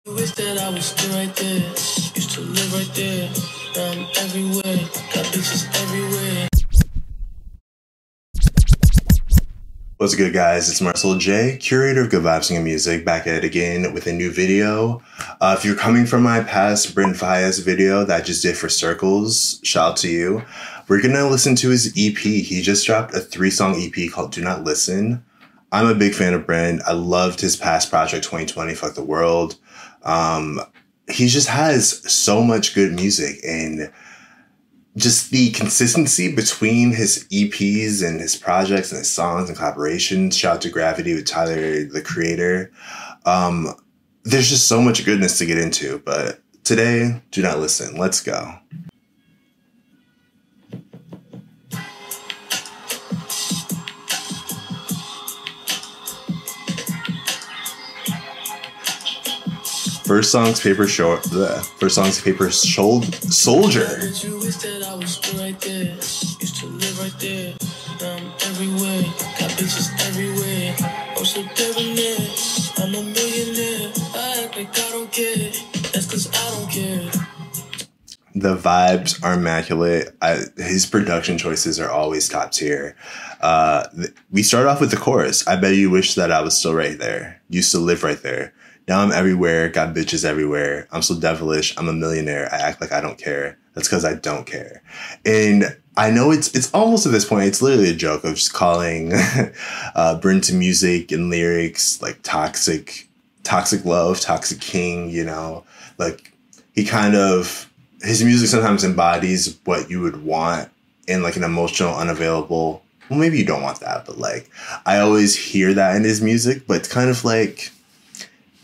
Wish that I was still right there. Used to live right there. Now I'm everywhere. Got bitches everywhere. What's good, guys? It's Marcel J, curator of Good Vibes and Music, back at it again with a new video. If you're coming from my past Brent Faiyaz video that I just did for Circles, shout out to you. We're gonna listen to his EP. He just dropped a 3-song EP called Do Not Listen. I'm a big fan of Brent. I loved his past project, 2020, Fuck the World. He just has so much good music, and just the consistency between his EPs and his projects and his songs and collaborations. Shout out to Gravity with Tyler, the creator. There's just so much goodness to get into, but today, Do Not Listen. Let's go. First song's Paper Soldier. You wish that I was still right there. Used to live right there. Now I'm everywhere. Got bitches everywhere. I'm so debonair. I'm a millionaire. I act like I don't care. That's cause I don't care. The vibes are immaculate. His production choices are always top tier. We start off with the chorus. I bet you wish that I was still right there. Used to live right there. Now I'm everywhere, got bitches everywhere. I'm so devilish, I'm a millionaire. I act like I don't care. That's because I don't care. And I know it's almost at this point, it's literally a joke of just calling Brent music and lyrics like toxic love, toxic king, you know? Like, his music sometimes embodies what you would want in like an emotional, unavailable, well, maybe you don't want that, but like, I always hear that in his music, but it's kind of like,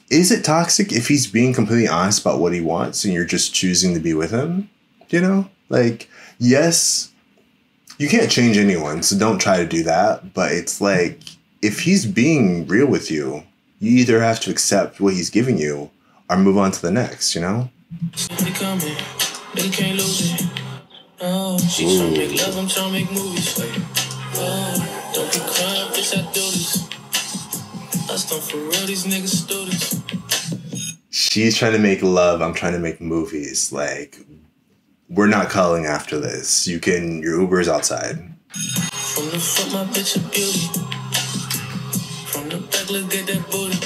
is it toxic if he's being completely honest about what he wants and you're just choosing to be with him? You know? Like, yes, you can't change anyone, so don't try to do that. But it's like, if he's being real with you, you either have to accept what he's giving you or move on to the next, you know? They coming, they can't lose it. Oh, she's trying to make love, I'm trying to make movies. Oh, don't be crying, bitch, I do this. I stunt for real, these niggas do this. She's trying to make love, I'm trying to make movies. Like, we're not calling after this. Your Uber's outside. From the front, my bitch a beauty. From the back, look at that booty.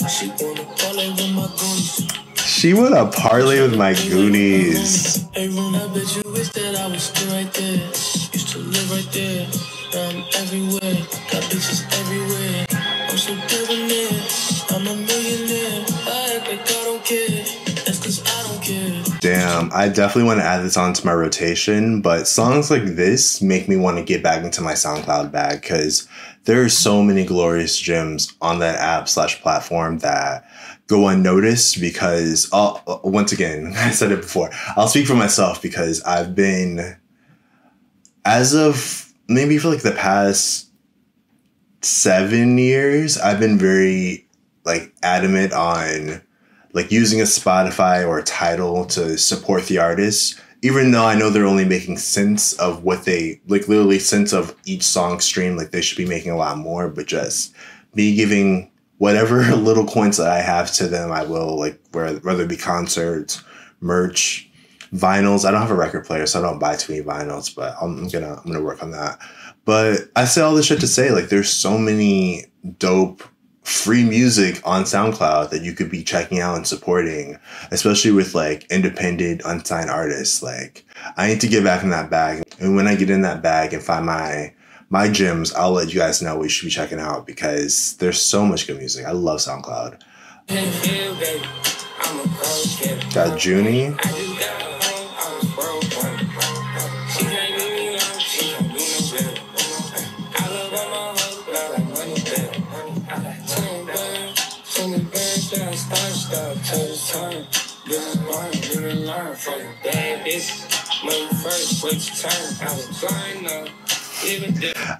She wanna parlay with my goonies. She wanna parlay with my goonies. Hey, room, I bet you wish that I was still right there. Used to live right there. Now I'm everywhere. Got bitches everywhere. I'm so debonair. I'm a millionaire. I act like I don't care. That's cause I don't care. Damn, I definitely want to add this onto my rotation, but songs like this make me want to get back into my SoundCloud bag because there are so many glorious gems on that app/platform that go unnoticed because, once again, I said it before, I'll speak for myself because I've been, as of maybe for like the past 7 years, I've been very like adamant on like using a Spotify or a Tidal to support the artist, even though I know they're only making sense of what they like, literally sense of each song stream. Like they should be making a lot more, but just me giving whatever little coins that I have to them, I will, like, whether it be concerts, merch, vinyls. I don't have a record player, so I don't buy too many vinyls, but I'm gonna work on that. But I say all this shit to say, like, there's so many dope free music on SoundCloud that you could be checking out and supporting, especially with like independent, unsigned artists. Like, I need to get back in that bag, and when I get in that bag and find my gems, I'll let you guys know what you should be checking out because there's so much good music. I love SoundCloud. Got Junie.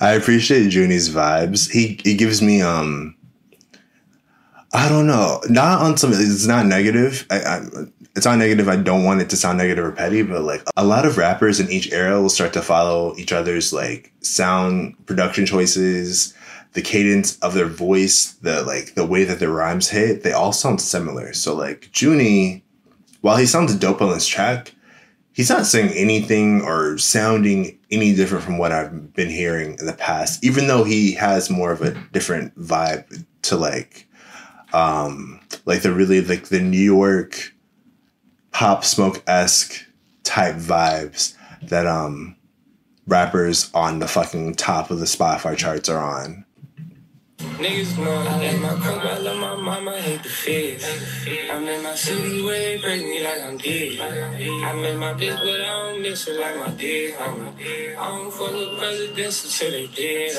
I appreciate Junie's vibes. He gives me I don't know, not on some, it's not negative. It's not negative. I don't want it to sound negative or petty, but like a lot of rappers in each era will start to follow each other's like sound production choices, the cadence of their voice, the way that their rhymes hit, they all sound similar. So like Junie, while he sounds dope on this track, he's not saying anything or sounding any different from what I've been hearing in the past, even though he has more of a different vibe to the New York Pop Smoke-esque type vibes that rappers on the fucking top of the Spotify charts are on. Niggas know I like my coke, I love my mama, I hate the feds. I'm in my city where they break me like I'm dead. I met my bitch, but I don't miss her like my dick. I don't fuck with presidents until they dead.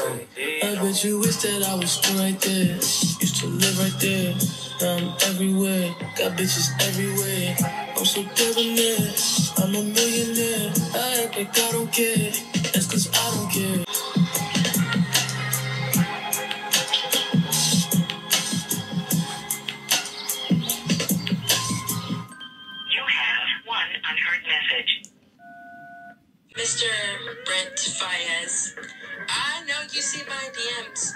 I bet you wish that I was still right there. Used to live right there. Now I'm everywhere. Got bitches everywhere. I'm so debonair. I'm a millionaire. I act like I don't care. That's cause I don't care. Mr. Brent Faiyaz, I know you see my DMs.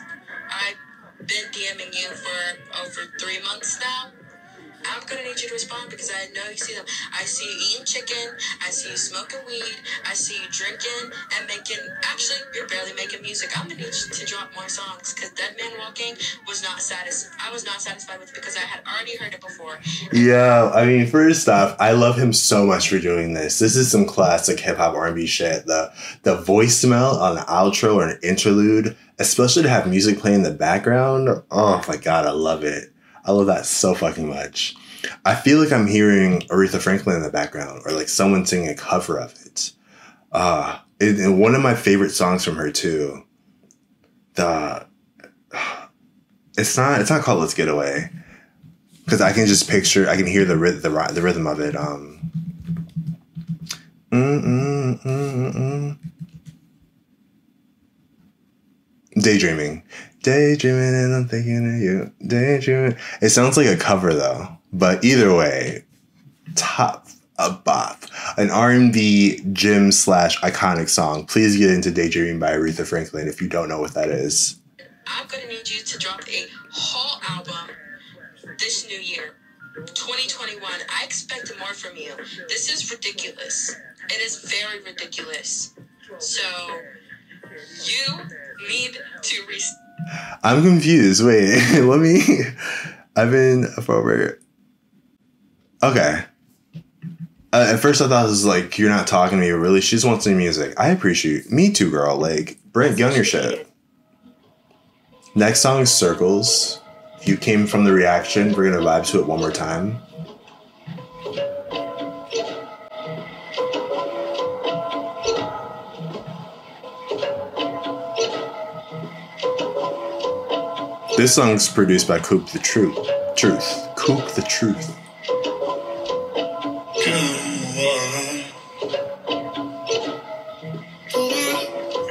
I've been DMing you for over 3 months now. I'm gonna need you to respond because I know you see them. I see you eating chicken. I see you smoking weed. I see you drinking and making. Actually, you're barely making music. I'm gonna need you to drop more songs because Dead Man Walking was not I was not satisfied with it because I had already heard it before. Yeah, I mean, first off, I love him so much for doing this. This is some classic hip hop R&B shit. The voicemail on an outro or an interlude, especially to have music playing in the background. Oh my god, I love it. I love that so fucking much. I feel like I'm hearing Aretha Franklin in the background or like someone singing a cover of it. And one of my favorite songs from her too. It's not called Let's Get Away. Because I can just picture, I can hear the rhythm of it. Daydreaming and I'm thinking of you. Daydreaming. It sounds like a cover though. But either way, top a bop. An R&B gym / iconic song. Please get into Daydreaming by Aretha Franklin if you don't know what that is. I'm gonna need you to drop a whole album this new year. 2021. I expect more from you. This is ridiculous. It is very ridiculous. So you need to I'm confused. Wait, let me. I've been forward. Okay. At first I thought it was like, you're not talking to me, but really, she just wants new music. I appreciate. Me too, girl. Like, Brent, get on your shit. Next song is Circles. If you came from the reaction, we're gonna vibe to it one more time. This song's produced by Coop the Truth. Coop the Truth.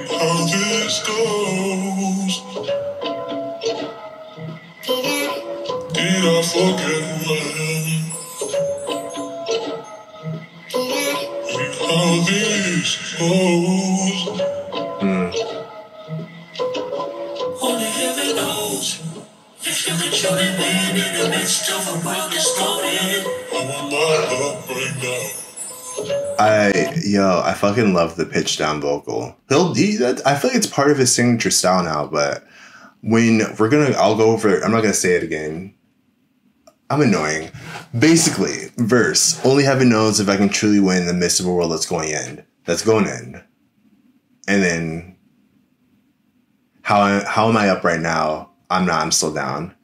How this goes. Did I forget when? How this goes. Only heaven knows if you could show it when in the midst of a world that's going. I want my love right now. I fucking love the pitch down vocal. I feel like it's part of his signature style now, but I'll go over it. I'm not gonna say it again. I'm annoying. Basically, verse, only heaven knows if I can truly win in the midst of a world that's going in. And then, how am I up right now? I'm still down.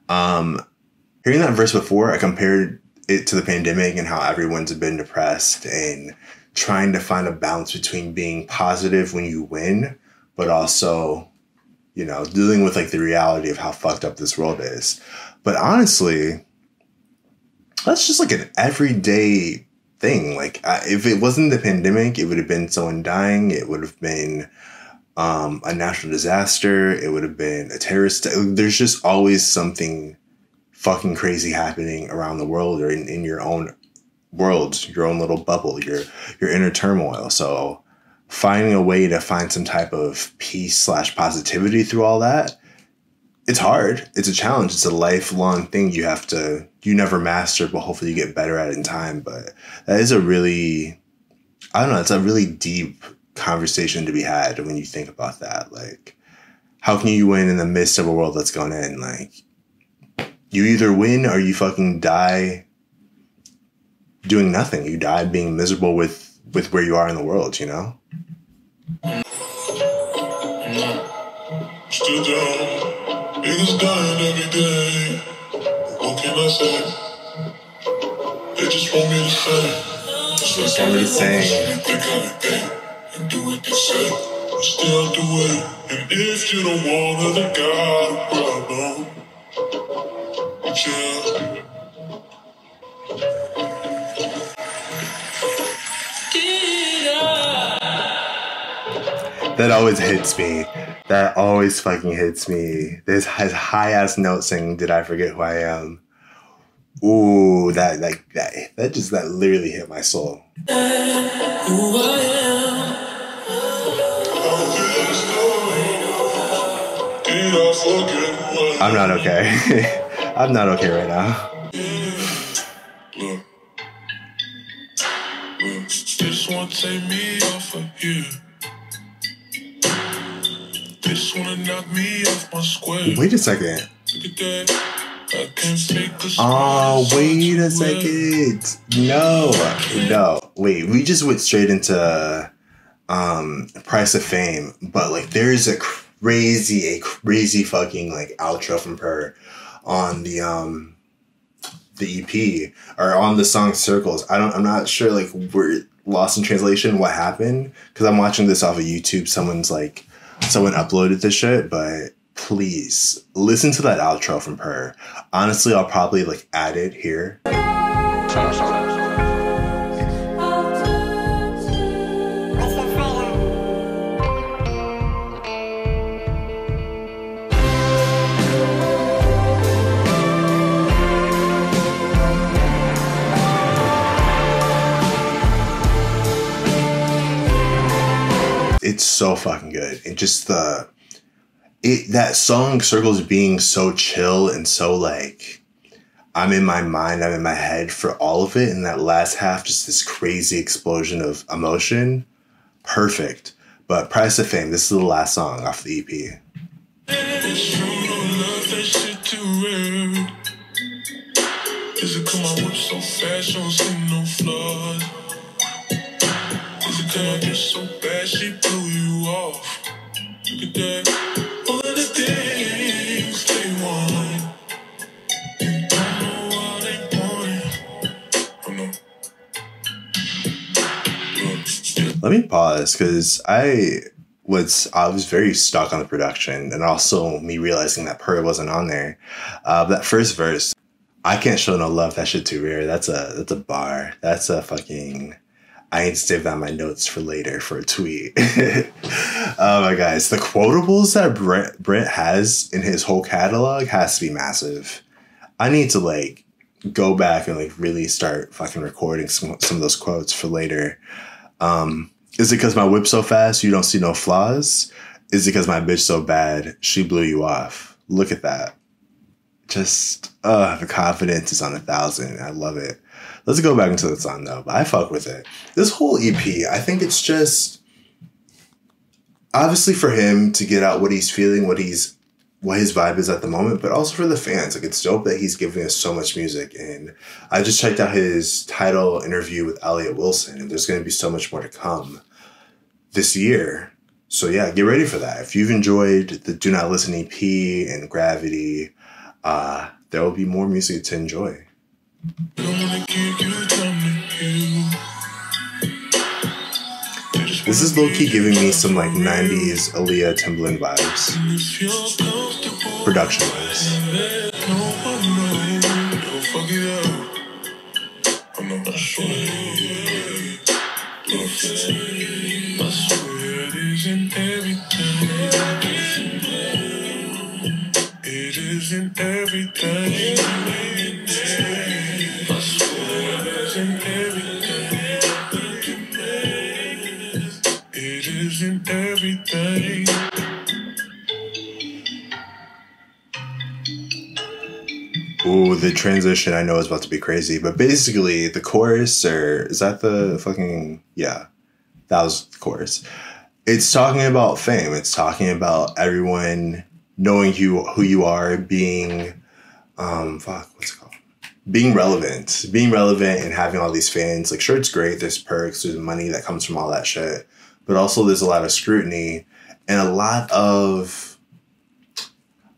Hearing that verse before, I compared it to the pandemic and how everyone's been depressed and trying to find a balance between being positive when you win, but also, dealing with like the reality of how fucked up this world is. But honestly, that's just like an everyday thing. Like if it wasn't the pandemic, it would have been someone dying. It would have been a natural disaster. It would have been a terrorist. There's just always something fucking crazy happening around the world or in your own world, your own little bubble, your inner turmoil. So finding a way to find some type of peace / positivity through all that, it's hard. It's a challenge. It's a lifelong thing you never master, but hopefully you get better at it in time. But that is a really, I don't know, it's a really deep conversation to be had when you think about that. Like, how can you win in the midst of a world that's going in? Like, you either win or you fucking die doing nothing. You die being miserable with where you are in the world, you know? Still down, niggas dying every day. What can I say? They just want me to say. Just want me to say. And do what they say. Stay out the way. And if you don't want her, then got a problem. But yeah. That always hits me. That always fucking hits me. This high-ass note singing, Did I Forget Who I Am? Ooh, that literally hit my soul. I'm not okay. I'm not okay right now. This won't take me off of here. This wanna knock me off my square. Wait a second. Oh, wait a second. No. Wait, we just went straight into Price of Fame, but like there's a crazy fucking like outro from her on the EP or on the song Circles. I'm not sure, like, we're lost in translation what happened, because I'm watching this off of YouTube. Someone uploaded this shit, but please listen to that outro from her. Honestly, I'll probably like add it here. It's so fucking good. And just that song Circles being so chill and so like, I'm in my mind, I'm in my head for all of it. And that last half, just this crazy explosion of emotion. Perfect. But Price of Fame, this is the last song off the EP. Is it come I whip so fast, don't see no flaws? Is it come I get so bad, she blew you off? Look at that, all of the things they want. You don't know why they want it. Oh no. Let me pause, because I was very stuck on the production, and also me realizing that Purr wasn't on there. That first verse, I can't show no love, that shit too rare. That's a bar. That's a fucking, I need to save that in my notes for later for a tweet. Oh my guys, the quotables that Brent has in his whole catalog has to be massive. I need to like go back and like really start fucking recording some of those quotes for later. Is it because my whip so fast you don't see no flaws? Is it because my bitch so bad she blew you off? Look at that. Just, the confidence is on 1,000. I love it. Let's go back into the song though. But I fuck with it. This whole EP, I think it's just obviously for him to get out what he's feeling, what his vibe is at the moment, but also for the fans. Like, it's dope that he's giving us so much music. And I just checked out his title interview with Elliott Wilson, and there's going to be so much more to come this year. So yeah, get ready for that. If you've enjoyed the Do Not Listen EP and Gravity, there will be more music to enjoy. This is low-key giving me some like 90s Aaliyah Timbaland vibes, production-wise. It isn't everything. I swear it isn't everything. It transition I know is about to be crazy, but basically the chorus, or is that the fucking, yeah, that was the chorus. It's talking about fame. It's talking about everyone knowing who you are, being, what's it called? Being relevant and having all these fans. Like, sure, it's great. There's perks, there's money that comes from all that shit, but also there's a lot of scrutiny and a lot of,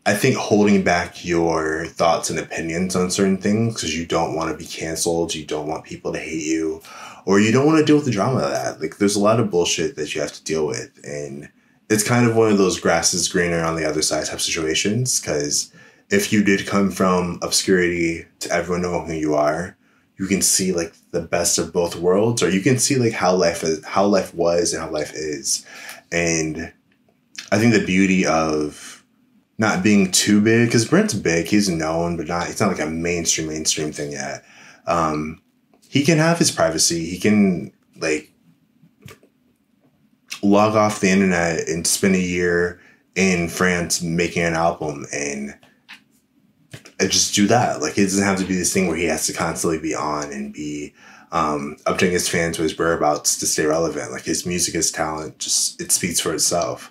I think, holding back your thoughts and opinions on certain things because you don't want to be canceled. You don't want people to hate you, or you don't want to deal with the drama of that. Like, there's a lot of bullshit that you have to deal with. And it's kind of one of those grass is greener on the other side type situations. Because if you did come from obscurity to everyone knowing who you are, you can see like the best of both worlds, or you can see like how life was and how life is. And I think the beauty of not being too big, because Brent's big, he's known, but it's not like a mainstream thing yet. He can have his privacy. He can like log off the internet and spend a year in France making an album and just do that. Like, it doesn't have to be this thing where he has to constantly be on and be updating his fans with his whereabouts to stay relevant. Like, his music, his talent, just it speaks for itself.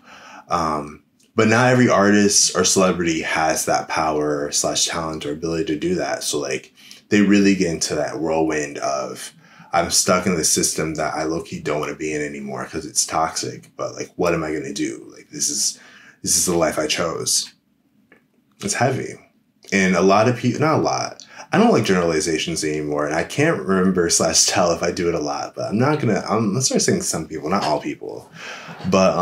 But not every artist or celebrity has that power / talent or ability to do that. So like, they really get into that whirlwind of, I'm stuck in the system that I low-key don't want to be in anymore because it's toxic. But like, what am I going to do? Like, this is the life I chose. It's heavy. And a lot of people, not a lot, I don't like generalizations anymore. And I can't remember / tell if I do it a lot, but I'm gonna start saying some people, not all people. But,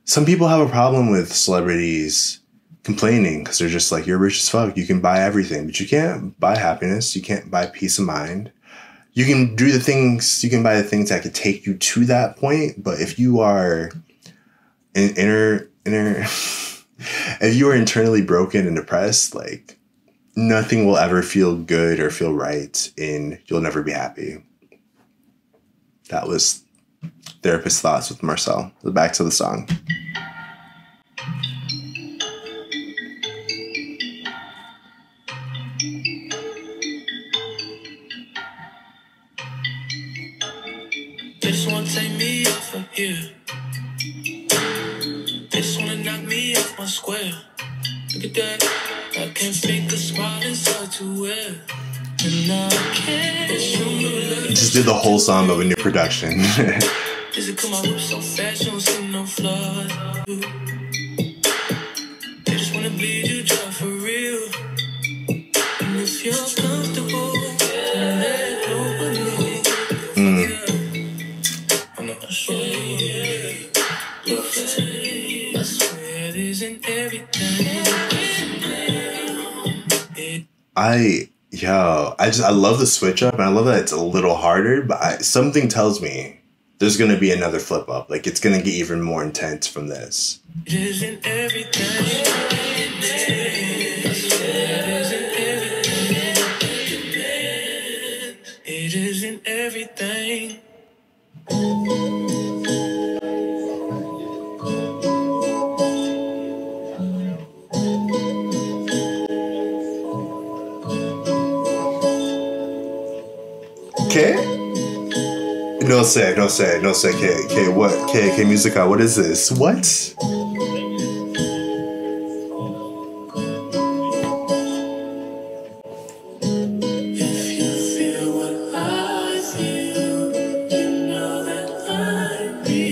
some people have a problem with celebrities complaining because they're just like, you're rich as fuck. You can buy everything, but you can't buy happiness. You can't buy peace of mind. You can buy the things that could take you to that point. But if you are if you are internally broken and depressed, like, nothing will ever feel good or feel right, and you'll never be happy. That was Therapist Thoughts with Marcel. Back to the song. They just wanna take me off of here. They just wanna knock me off my square. Look at that. I can't think a smile is hard to wear. And I can't show you. Just did the whole song of a new production. Does it come out whip so fast you don't see no flaws? They just wanna bleed you dry for real. And if you're comfortable, let go of me. I'm not sure. I swear it isn't everything. I love the switch up, and I love that it's a little harder, but something tells me there's going to be another flip up. Like, it's going to get even more intense from this. It isn't everything. It isn't everything. Okay? No say, K, what? K Musica, what is this? What? If you feel what I feel, you know that I be.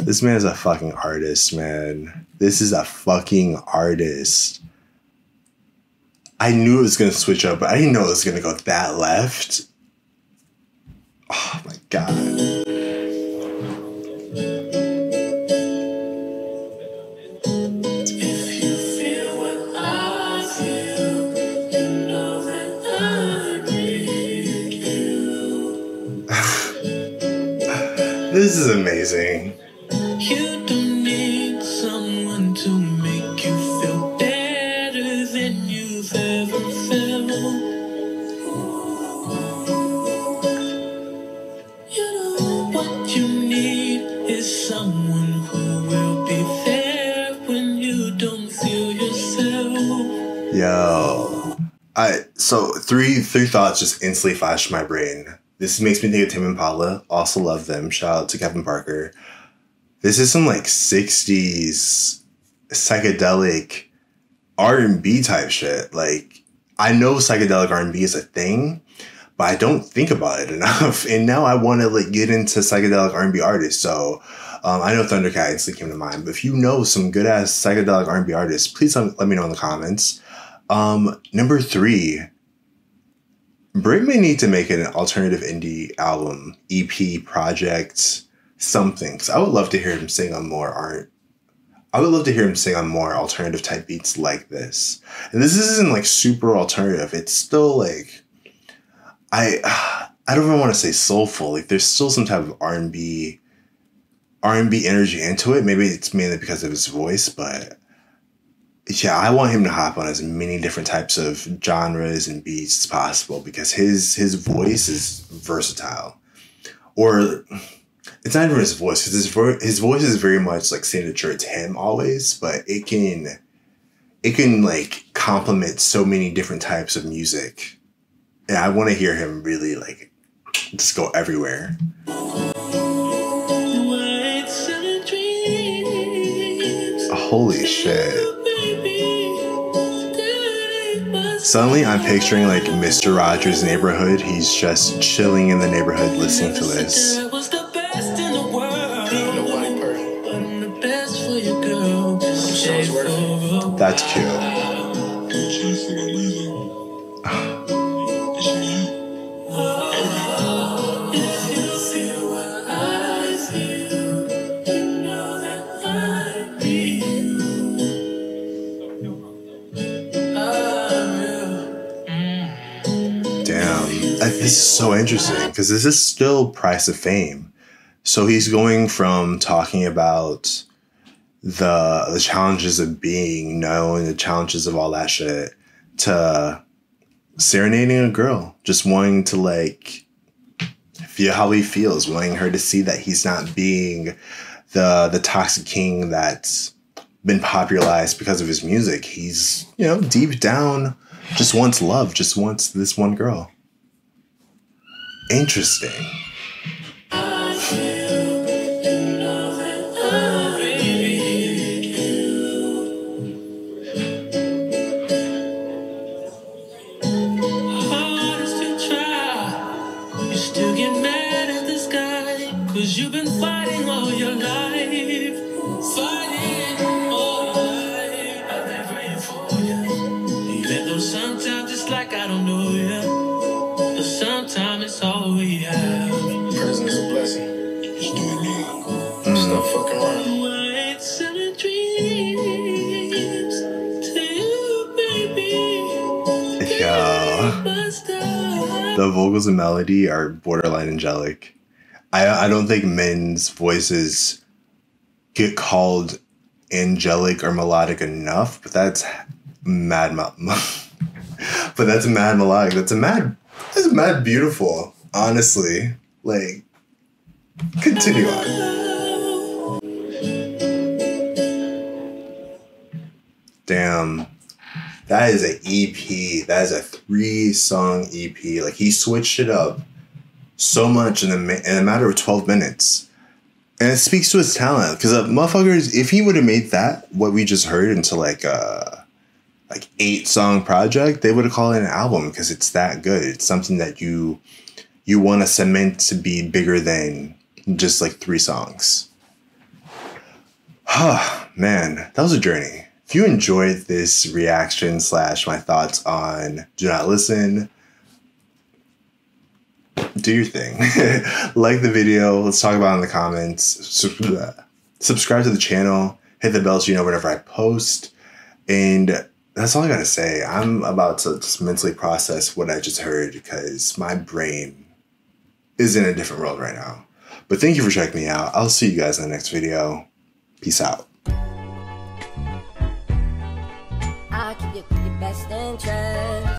This man is a fucking artist, man. This is a fucking artist. I knew it was going to switch up, but I didn't know it was going to go that left. Oh my God. If you feel what I feel, you know that I need you. This is amazing. You don't need someone to make you feel better than you've ever felt. You know what you need is someone who will be there when you don't feel yourself. Yo. So three thoughts just instantly flashed in my brain. This makes me think of Tim Impala. Also love them. Shout out to Kevin Parker. This is some like 60s psychedelic R&B type shit. Like, I know psychedelic R&B is a thing, but I don't think about it enough. And now I want to like get into psychedelic R&B artists. So I know Thundercat instantly came to mind. But if you know some good ass psychedelic R&B artists, please let me know in the comments. Number 3, Brit may need to make an alternative indie album, EP, project, something. Because I would love to hear him sing on more art. I would love to hear him sing on more alternative type beats like this. And this isn't like super alternative. It's still like, I don't even want to say soulful. Like there's still some type of R&B energy into it. Maybe it's mainly because of his voice, but yeah, I want him to hop on as many different types of genres and beats as possible because his voice is versatile. Or it's not even his voice, because his voice is very much like signature to him always, but it can like complement so many different types of music. And I want to hear him really like just go everywhere. Holy shit. Suddenly I'm picturing like Mr. Rogers' Neighborhood. He's just chilling in the neighborhood listening to this. That's cute. This is so interesting because this is still Price of Fame. So he's going from talking about the challenges of being known, the challenges of all that shit, to serenading a girl, just wanting to like feel how he feels, wanting her to see that he's not being the toxic king that's been popularized because of his music. He's, you know, deep down just wants love, just wants this one girl. Interesting. You've been fighting all your life, I've been praying for you. Even though sometimes it's like I don't know you, but sometimes it's all we have. Present is a blessing. Just do it now. Stop fucking around. Waits and a dreams to you, baby. Yeah. The vocals and melody are borderline angelic. I don't think men's voices get called angelic or melodic enough, but that's mad but that's mad melodic. That's mad beautiful, honestly. Like, continue on. Damn. That is an EP. That is a 3-song EP. Like, he switched it up so much in a matter of 12 minutes. And it speaks to his talent. Because motherfuckers, if he would have made that, what we just heard, into like a 8-song project, they would have called it an album because it's that good. It's something that you want to cement to be bigger than just like 3 songs. Man, that was a journey. If you enjoyed this reaction / my thoughts on Do Not Listen, do your thing. Like the video. Let's talk about it in the comments. Subscribe to the channel. Hit the bell so you know whenever I post. And that's all I gotta say. I'm about to just mentally process what I just heard because my brain is in a different world right now. But thank you for checking me out. I'll see you guys in the next video. Peace out. I keep your best interest.